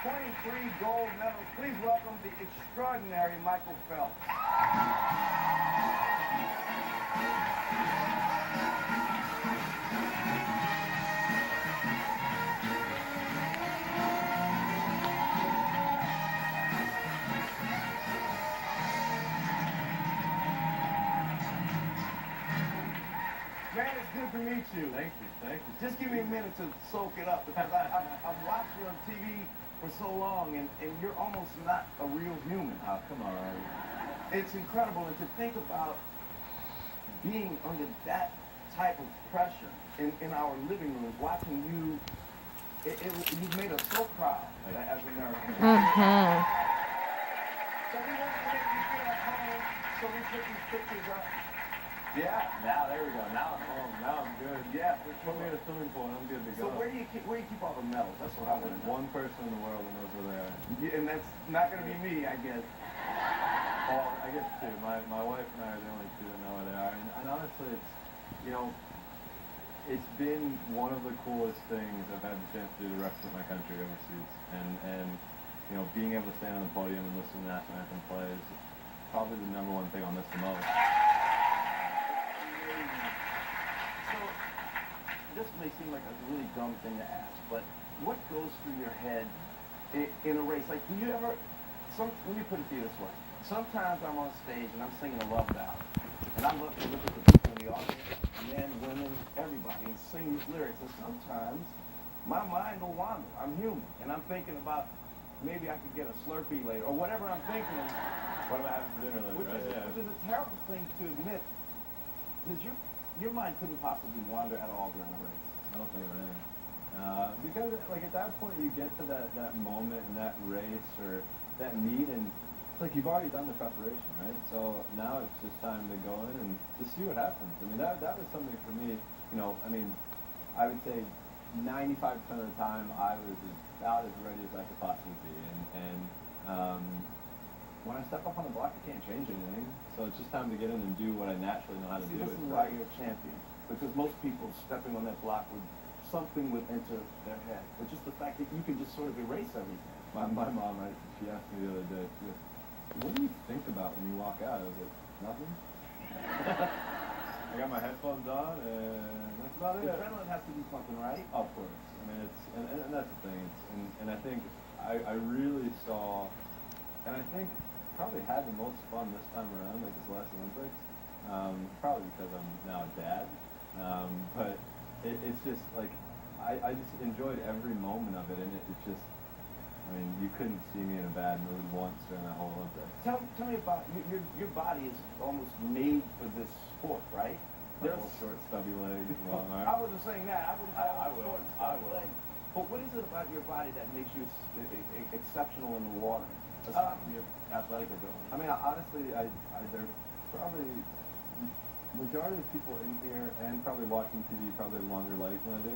23 gold medals. Please welcome the extraordinary Michel Phelps. Man, it's good to meet you. Thank you, thank you. Just give me a minute to soak it up because I've watched you on TV for so long and you're almost not a real human. Oh, come on. It's incredible, and to think about being under that type of pressure in our living rooms, watching you, you've made us so proud as Americans. Mm-hmm. So we want to make you feel at home, so we put these pictures up. Yeah, now there we go. Now I'm home. Now I'm good. Yeah, Put me in a swimming pool and I'm good to go. So where do you keep all the medals? That's what I want to know. One person in the world who knows where they are. Yeah, and that's not going to be me, I guess. Well, I guess two. My wife and I are the only two that know where they are. And honestly, it's, you know, it's been one of the coolest things I've had the chance to do to represent my country overseas. And you know, being able to stand on the podium and listen to the national anthem play is probably the number one thing I'll miss the most. So, this may seem like a really dumb thing to ask, but what goes through your head in a race? Like, do you ever, let me put it to you this way. Sometimes I'm on stage and I'm singing a love ballad, and I love to look at the people in the audience, men, women, everybody, and sing these lyrics, and sometimes my mind will wander. I'm human, and I'm thinking about maybe I could get a Slurpee later, or whatever I'm thinking. What am I having for dinner later, right? Which is a terrible thing to admit, because your mind couldn't possibly wander at all during a race. I don't think it is. Because, like, at that point, you get to that moment in that race or that meet, and it's like you've already done the preparation, right? So now it's just time to go in and just see what happens. I mean, that was something for me, you know, I mean, I would say 95% of the time I was about as ready as I could possibly be. And when I step up on the block, I can't change anything. So it's just time to get in and do what I naturally know how to do. This is why you're a champion. Because most people stepping on that block something would enter their head. But just the fact that you can just sort of erase everything. My mom, she asked me the other day, she goes, what do you think about when you walk out? I was like, nothing. I got my headphones on, and that's about it. The adrenaline has to be pumping, right? Of course. I mean, and that's the thing. And I think I really saw, and I think probably had the most fun this time around, like this last Olympics. Probably because I'm now a dad. But it's just like, I just enjoyed every moment of it, and it just, I mean, you couldn't see me in a bad mood once during that whole Olympics. Tell me about, your body is almost made for this sport, right? There's short, stubby legs, long arms. I wasn't saying that. I will. Legs. But what is it about your body that makes you exceptional in the water? Your athletic ability. I mean, honestly, there's probably majority of people in here and probably watching TV probably have longer legs than I do.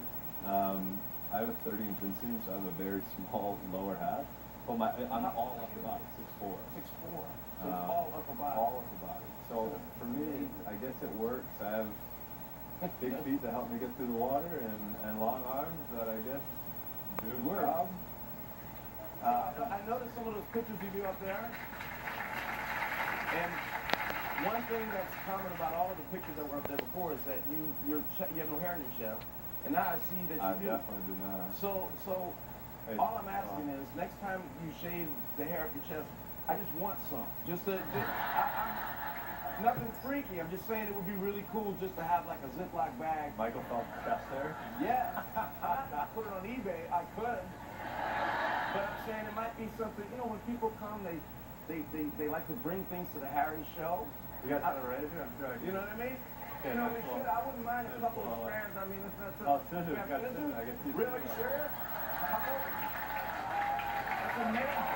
I have a 30-inch inseam, so I have a very small lower half. But I'm all upper body, 6'4". 6'4". So it's all upper body. All upper body. So for me, I guess it works. I have big feet that help me get through the water, and long arms that I guess do the job. I noticed some of those pictures of you up there, and one thing that's common about all of the pictures that were up there before is that you have no hair in your chest, and now I see that you do. I definitely do not. So all I'm asking is, next time you shave the hair off your chest, I just want some. Nothing freaky. I'm just saying it would be really cool just to have like a Ziploc bag. Michel Phelps chest hair? Yeah. I put it on eBay. I could. But I'm saying it might be something, you know, when people come, they like to bring things to the Harry show. You guys have it ready here? I'm sure. You know what I mean? Okay, you know, we should. I wouldn't mind a couple of strands. I mean, it's not so. Oh, scissors. I got scissors. I got two. Really? Sure? That's amazing.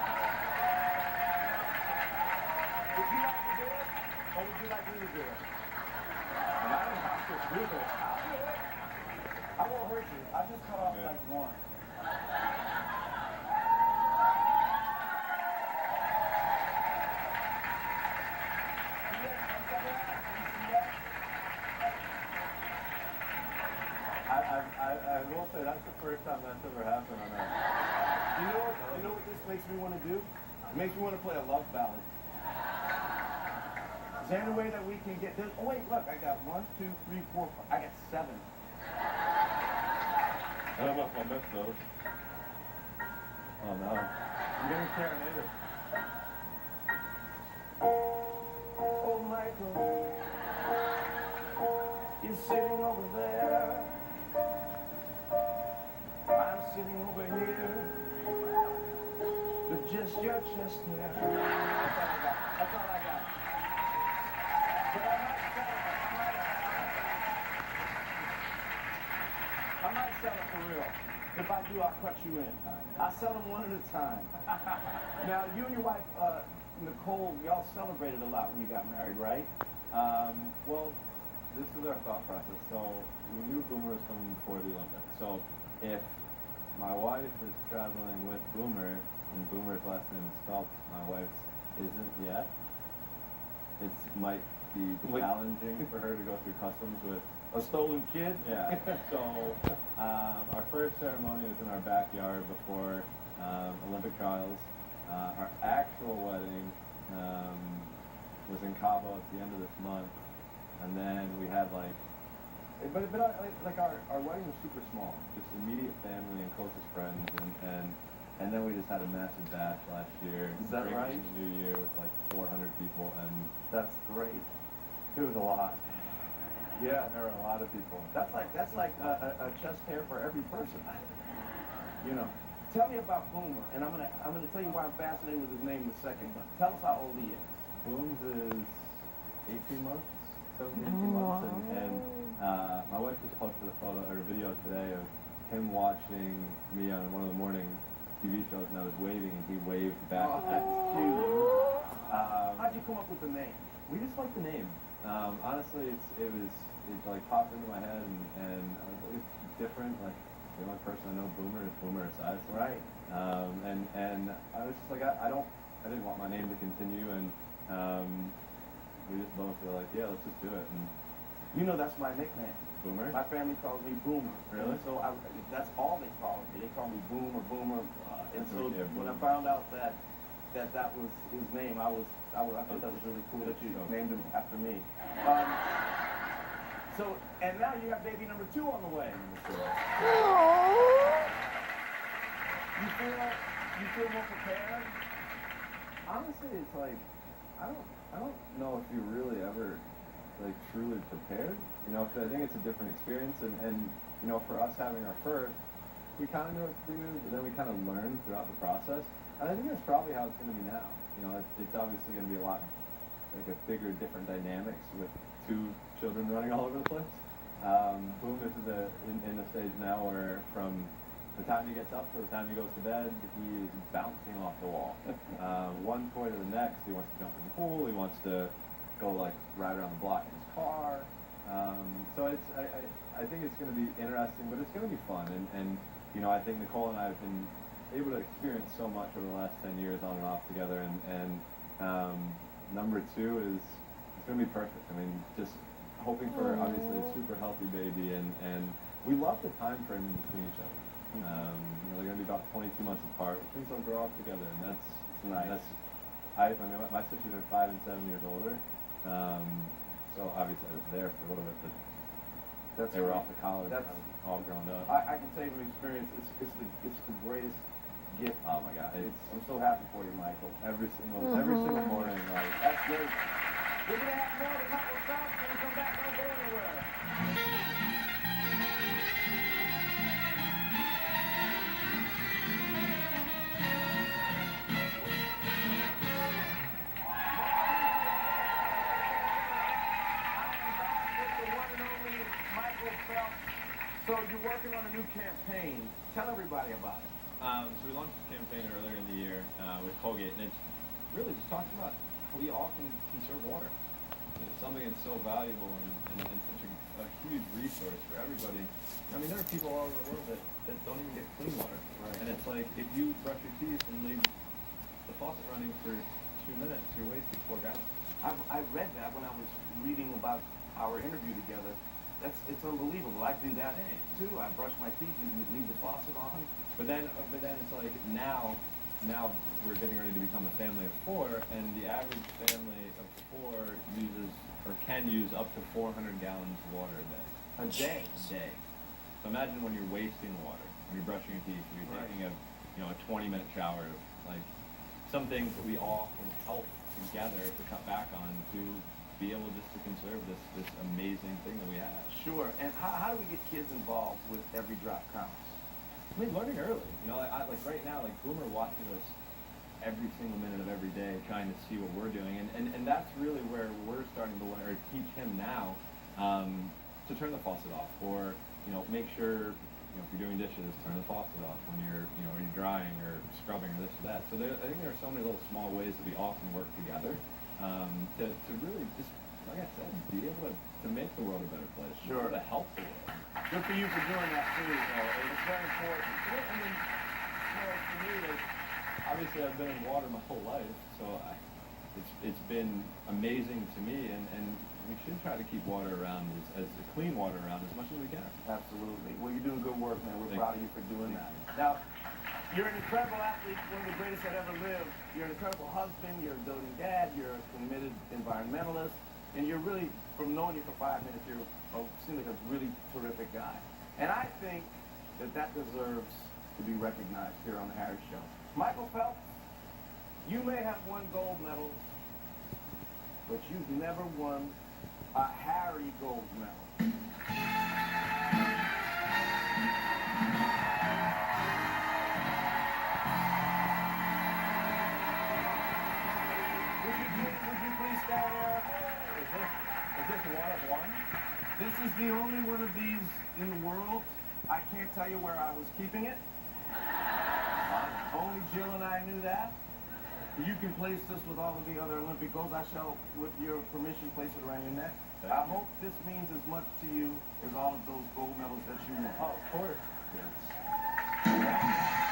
Would you like to do it? Or would you like me to do it? And I don't have to do it. I'll do it. I won't hurt you. I just cut off like one. I will say that's the first time that's ever happened on a... You know what this makes me want to do? It makes me want to play a love ballad. Is there any way that we can get this? Oh wait, look, I got 1, 2, 3, 4, 5. I got 7. I don't know if I'll miss those. Oh no. I'm getting serenaded. Oh, Michael, you're sitting over there. I'm sitting over here. With just your chest hair. That's all I got. That's all I got. But I might sell it for real. If I do, I'll cut you in. I'll sell them one at a time. Now, you and your wife, Nicole, y'all celebrated a lot when you got married, right? Well, this is our thought process. So we knew Boomer was coming before the Olympics. So if my wife is traveling with Boomer, and Boomer's last name is Phelps, my wife's isn't yet, it might be challenging for her to go through customs with A stolen kid? Yeah. So our first ceremony was in our backyard before Olympic trials. Our actual wedding was in Cabo at the end of this month, and then we had our wedding was super small, just immediate family and closest friends, and then we just had a massive bash last year. Is that right? In the New Year with like 400 people, and That's great. it was a lot. Yeah, there were a lot of people. That's like a chest hair for every person. You know. Tell me about Boomer, and I'm gonna tell you why I'm fascinated with his name in a second. But tell us how old he is. Booms is 18 months, 17, 18 months, and my wife just posted a photo or a video today of him watching me on one of the morning TV shows, and I was waving, and he waved back. Oh, that's cute. How'd you come up with the name? We just like the name. Honestly, it like popped into my head, and I was like, it's different. Like the only person I know Boomer is Boomer Esiason. Right. And I was just like, I didn't want my name to continue, and we just both were like, yeah, let's just do it. And You know that's my nickname. Boomer. My family calls me Boomer. Really? And so that's all they call me. They call me Boomer. And That's so okay, when I Boomer. found out that was his name, I thought that was really cool that you named him after me. And now you have baby number 2 on the way. You feel more prepared? Honestly, it's like I don't know if you really ever like truly prepared. You know, because I think it's a different experience, and you know, for us having our first, we kind of knew what to do, but then we kind of learned throughout the process. And I think that's probably how it's going to be now. You know, it's obviously going to be a lot like a bigger, different dynamics with 2 children running all over the place. Boom is in the stage now where from the time he gets up to the time he goes to bed, he is bouncing off the wall. One point to the next, he wants to jump in the pool, he wants to go like ride around the block in his car. So I think it's going to be interesting, but it's going to be fun. And you know, I think Nicole and I have been able to experience so much over the last 10 years on and off together. And number 2 is it's going to be perfect. I mean, just hoping for obviously a super healthy baby, and we love the time frame in between each other. You know, they're going to be about 22 months apart, which means they'll grow up together, and that's nice. I mean, my sisters are 5 and 7 years older, so obviously I was there for a little bit, but they were off to college, all grown up. I can tell you from experience, it's the greatest gift. Oh my God, I'm so happy for you, Michael. every single morning, like That's great. We're gonna have more than Michael Phelps when we come back. Don't go anywhere. So you're working on a new campaign. Tell everybody about it. So we launched this campaign earlier in the year with Colgate, and it's really just talking about how we all can conserve water. It's something that's so valuable and such a huge resource for everybody. I mean, there are people all over the world that don't even get clean water. Right. And it's like, if you brush your teeth and leave the faucet running for 2 minutes, you're wasting 4 gallons. I read that when I was reading about our interview together, it's unbelievable. I do that too. I brush my teeth. You leave the faucet on. But then it's like now we're getting ready to become a family of four, and the average family of four uses or can use up to 400 gallons of water a day. A day. A day. So imagine when you're wasting water, when you're brushing your teeth, when you're Right. taking a 20-minute shower, like some things that we all can help together to cut back on to be able just to conserve this amazing thing that we have. Sure. And how do we get kids involved with Every Drop Counts? I mean, learning early. Like right now, like Boomer watches us every single minute of every day, trying to see what we're doing, and that's really where we're starting to learn or teach him now to turn the faucet off, or make sure if you're doing dishes, turn the faucet off when you're when you're drying or scrubbing or this or that. So I think there are so many little small ways that we all can work together to really just, like I said, be able to make the world a better place. Sure. To help the world. Good for you for doing that too. It's very important. I mean, for me, like, obviously I've been in water my whole life, so it's been amazing to me, and we should try to keep water around as clean water around as much as we can. Absolutely. Well, you're doing good work, man. We're Thank proud of you for doing that. Now, you're an incredible athlete, one of the greatest that ever lived. You're an incredible husband. You're a doting dad. You're a committed environmentalist. And you're really, from knowing you for 5 minutes, you seem like a really terrific guy. And I think that deserves to be recognized here on the Harry Show. Michael Phelps, you may have won gold medals, but you've never won a Harry gold medal. Would you please stand there? Is this one of one? This is the only one of these in the world. I can't tell you where I was keeping it. Only Jill and I knew that. You can place this with all of the other Olympic golds. I shall, with your permission, place it around your neck. I hope this means as much to you as all of those gold medals that you won. Oh, of course. Yes.